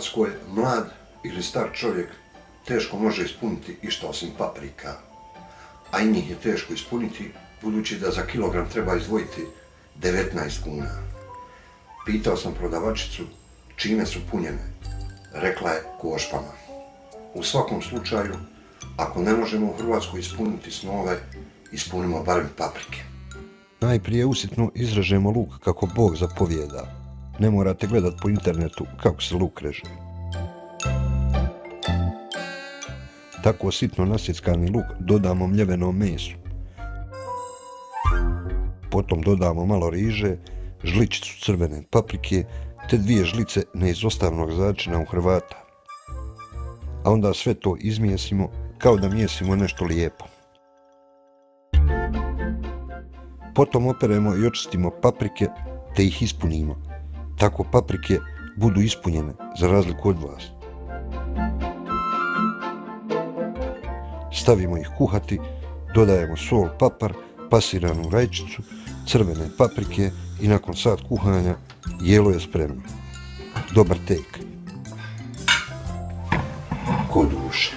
Hrvatskoj mlad ili star čovjek teško može ispuniti išta osim paprika, a i njih je teško ispuniti budući da za kilogram treba izdvojiti 19 kuna. Pitao sam prodavačicu čime su punjene. Rekla je košpama. U svakom slučaju, ako ne možemo u Hrvatskoj ispuniti snove, ispunimo barem paprike. Najprije usitno izrežemo luk kako Bog zapovijeda. Ne morate gledat po internetu kako se luk reže. Tako sitno nasjeckani luk dodamo mljevenom mesu. Potom dodamo malo riže, žličicu crvene paprike te 2 žlice neizostavnog začina u Hrvata. A onda sve to izmijesimo kao da mijesimo nešto lijepo. Potom operemo i očistimo paprike te ih ispunimo. Tako paprike budu ispunjene za razliku od vas. Stavimo ih kuhati, dodajemo sol, papar, pasiranu rajčicu, crvene paprike i nakon sat kuhanja jelo je spremno. Dobar tek. Ko duše.